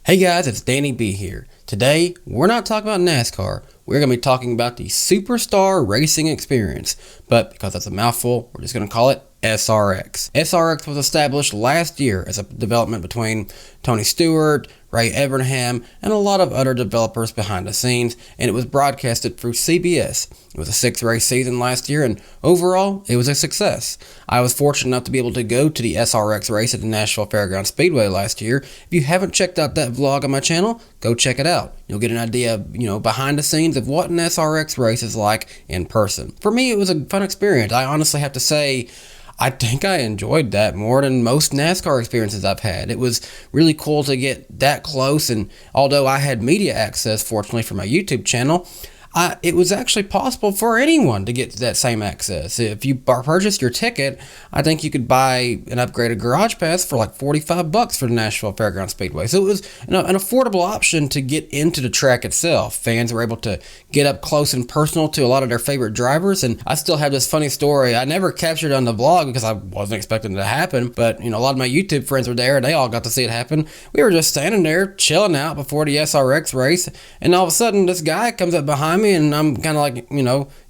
Hey guys, it's Danny B here. Today, we're not talking about NASCAR. We're going to be talking about the Superstar Racing Experience. But because that's a mouthful, we're just going to call it SRX. SRX was established last year as a development between Tony Stewart, Ray Evernham, and a lot of other developers behind the scenes, and it was broadcasted through CBS. It was a 6-race season last year, and overall, it was a success. I was fortunate enough to be able to go to the SRX race at the Nashville Fairgrounds Speedway last year. If you haven't checked out that vlog on my channel, go check it out. You'll get an idea, behind the scenes of what an SRX race is like in person. For me, it was a fun experience. I honestly have to say, I think I enjoyed that more than most NASCAR experiences I've had. It was really cool to get that close, and although I had media access, fortunately, for my YouTube channel, it was actually possible for anyone to get that same access. If you purchased your ticket, I think you could buy an upgraded Garage Pass for like $45 for the Nashville Fairgrounds Speedway. So it was an affordable option to get into the track itself. Fans were able to get up close and personal to a lot of their favorite drivers, and I still have this funny story I never captured on the vlog because I wasn't expecting it to happen, but a lot of my YouTube friends were there and they all got to see it happen. We were just standing there chilling out before the SRX race, and all of a sudden this guy comes up behind me, and I'm kind of like,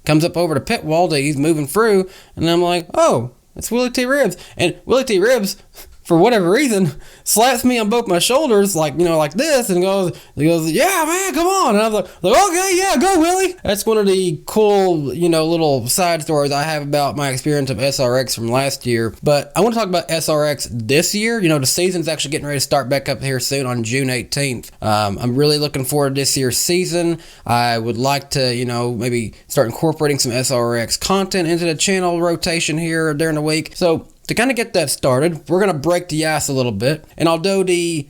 comes up over the pit wall that he's moving through, and I'm like, oh, it's Willie T. Ribbs. And Willie T. Ribbs, for whatever reason, slaps me on both my shoulders, like this, and goes, yeah, man, come on. And I was like, okay, yeah, go, Willie. That's one of the cool, little side stories I have about my experience of SRX from last year. But I want to talk about SRX this year. The season's actually getting ready to start back up here soon on June 18th. I'm really looking forward to this year's season. I would like to, maybe start incorporating some SRX content into the channel rotation here during the week. So, to kind of get that started, we're going to break the ice a little bit. And although the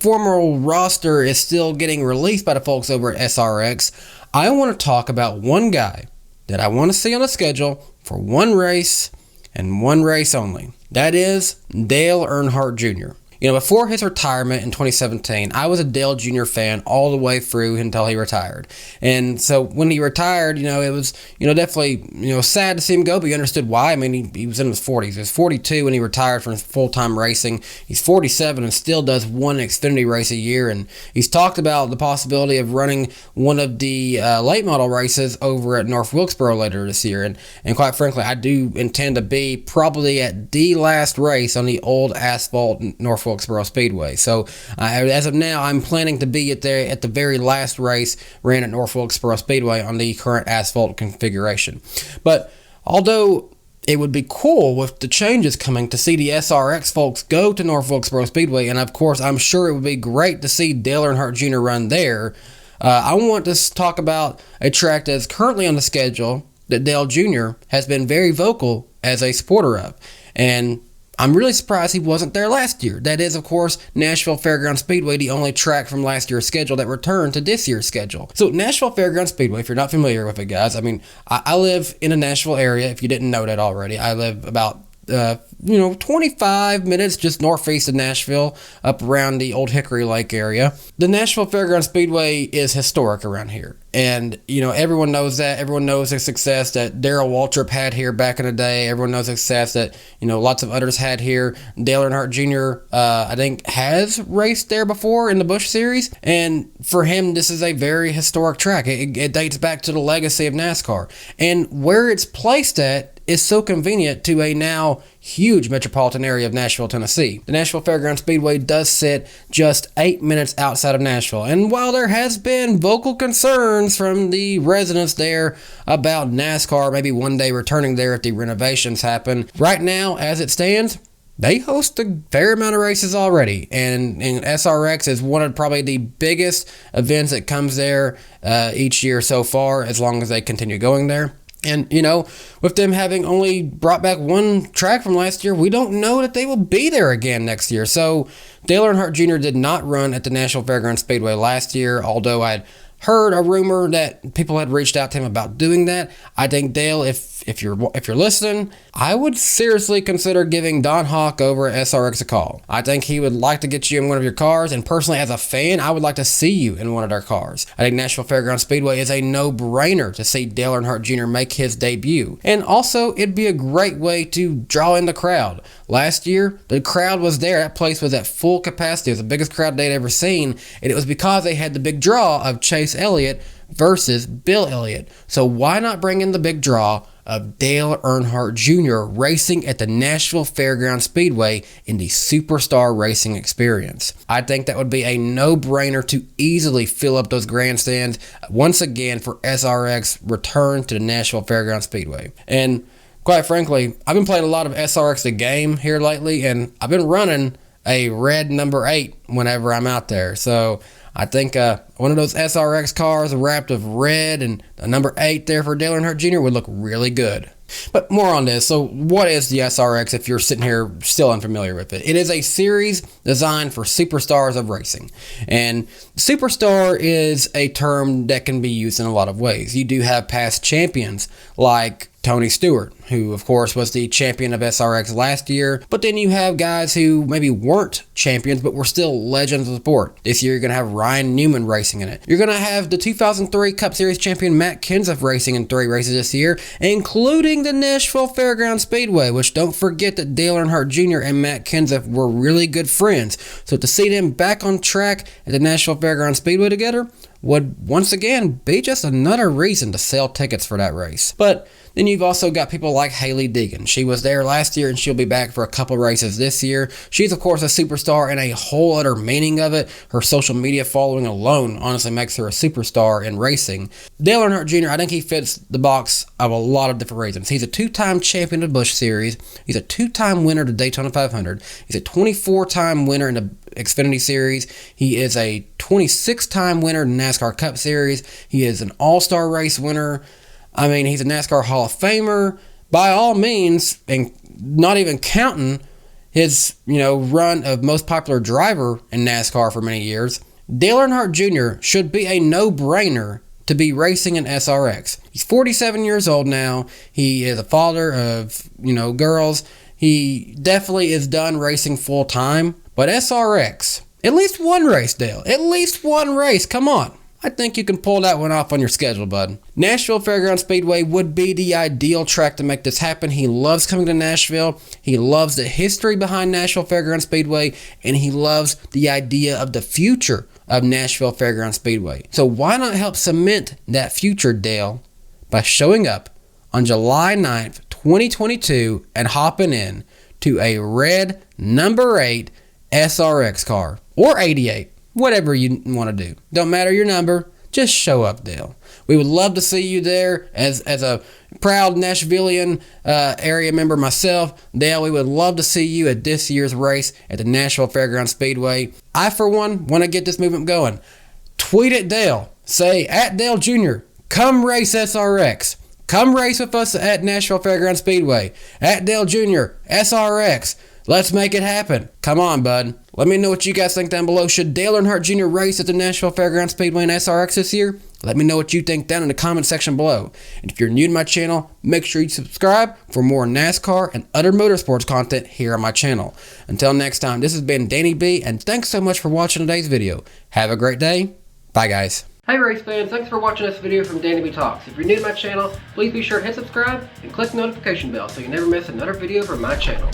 formal roster is still getting released by the folks over at SRX, I want to talk about one guy that I want to see on the schedule for one race and one race only. That is Dale Earnhardt Jr. Before his retirement in 2017, I was a Dale Jr. fan all the way through until he retired. And so when he retired, it was, definitely, sad to see him go, but you understood why. I mean, he was in his 40s. He was 42 when he retired from full-time racing. He's 47 and still does one Xfinity race a year. And he's talked about the possibility of running one of the late model races over at North Wilkesboro later this year. And quite frankly, I do intend to be probably at the last race on the old asphalt North Wilkesboro Speedway. So as of now, I'm planning to be at the very last race ran at North Wilkesboro Speedway on the current asphalt configuration. But although it would be cool with the changes coming to see the SRX folks go to North Wilkesboro Speedway, and of course I'm sure it would be great to see Dale Earnhardt Jr. run there, I want to talk about a track that's currently on the schedule that Dale Jr. has been very vocal as a supporter of. And I'm really surprised he wasn't there last year. That is, of course, Nashville Fairgrounds Speedway, the only track from last year's schedule that returned to this year's schedule. So Nashville Fairgrounds Speedway, if you're not familiar with it, guys, I live in a Nashville area, if you didn't know that already. I live about 25 minutes just northeast of Nashville, up around the Old Hickory Lake area. The Nashville Fairgrounds Speedway is historic around here. And, everyone knows that. Everyone knows the success that Darrell Waltrip had here back in the day. Everyone knows the success that, lots of others had here. Dale Earnhardt Jr., I think, has raced there before in the Busch Series. And for him, this is a very historic track. It dates back to the legacy of NASCAR. And where it's placed at is so convenient to a now huge metropolitan area of Nashville, Tennessee. The Nashville Fairgrounds Speedway does sit just 8 minutes outside of Nashville. And while there has been vocal concerns from the residents there about NASCAR maybe one day returning there if the renovations happen, right now, as it stands, they host a fair amount of races already, and SRX is one of probably the biggest events that comes there each year so far, as long as they continue going there. And, with them having only brought back one track from last year, we don't know that they will be there again next year. So Dale Earnhardt Jr. did not run at the Nashville Fairgrounds Speedway last year, although I'd heard a rumor that people had reached out to him about doing that. I think Dale, if if you're listening, I would seriously consider giving Don Hawk over at SRX a call. I think he would like to get you in one of your cars, and personally as a fan, I would like to see you in one of their cars. I think Nashville Fairgrounds Speedway is a no-brainer to see Dale Earnhardt Jr. make his debut. And also, it'd be a great way to draw in the crowd. Last year, the crowd was there. That place was at full capacity. It was the biggest crowd they'd ever seen, and it was because they had the big draw of Chase Elliott versus Bill Elliott. So why not bring in the big draw of Dale Earnhardt Jr. racing at the Nashville Fairgrounds Speedway in the Superstar Racing Experience? I think that would be a no-brainer to easily fill up those grandstands once again for SRX return to the Nashville Fairgrounds Speedway. And quite frankly, I've been playing a lot of SRX the game here lately, and I've been running a red number 8 whenever I'm out there. So I think one of those SRX cars wrapped of red and a number 8 there for Dale Earnhardt Jr. would look really good. But more on this. So what is the SRX if you're sitting here still unfamiliar with it? It is a series designed for superstars of racing. And superstar is a term that can be used in a lot of ways. You do have past champions like Tony Stewart, who of course was the champion of SRX last year, but then you have guys who maybe weren't champions but were still legends of the sport. This year you're going to have Ryan Newman racing in it. You're going to have the 2003 Cup Series champion Matt Kenseth racing in 3 races this year, including the Nashville Fairgrounds Speedway, which don't forget that Dale Earnhardt Jr. and Matt Kenseth were really good friends. So to see them back on track at the Nashville Fairgrounds Speedway together would once again be just another reason to sell tickets for that race. But then you've also got people like Hailie Deegan. She was there last year and she'll be back for a couple races this year. She's of course a superstar in a whole other meaning of it. Her social media following alone honestly makes her a superstar in racing. Dale Earnhardt Jr., I think he fits the box of a lot of different reasons. He's a 2-time champion of the Busch Series. He's a 2-time winner of the Daytona 500. He's a 24-time winner in the Xfinity Series. He is a 26-time winner in the NASCAR Cup Series. He is an all-star race winner. I mean, he's a NASCAR Hall of Famer. By all means, and not even counting his, run of most popular driver in NASCAR for many years, Dale Earnhardt Jr. should be a no-brainer to be racing in SRX. He's 47 years old now. He is a father of, girls. He definitely is done racing full-time. But SRX, at least one race, Dale. At least one race. Come on. I think you can pull that one off on your schedule, bud. Nashville Fairgrounds Speedway would be the ideal track to make this happen. He loves coming to Nashville. He loves the history behind Nashville Fairgrounds Speedway, and he loves the idea of the future of Nashville Fairgrounds Speedway. So why not help cement that future, Dale, by showing up on July 9th, 2022 and hopping in to a red number 8 SRX car, or 88. Whatever you want to do. Don't matter your number. Just show up, Dale. We would love to see you there as a proud Nashvilleian area member myself. Dale, we would love to see you at this year's race at the Nashville Fairgrounds Speedway. I, for one, want to get this movement going. Tweet at Dale. Say, at Dale Jr., come race SRX. Come race with us at Nashville Fairgrounds Speedway. At Dale Jr., SRX. Let's make it happen. Come on, bud. Let me know what you guys think down below. Should Dale Earnhardt Jr. race at the Nashville Fairgrounds Speedway and SRX this year? Let me know what you think down in the comment section below. And if you're new to my channel, make sure you subscribe for more NASCAR and other motorsports content here on my channel. Until next time, this has been Danny B, and thanks so much for watching today's video. Have a great day. Bye, guys. Hey race fans, thanks for watching this video from DannyBTalks. If you're new to my channel, please be sure to hit subscribe and click the notification bell so you never miss another video from my channel.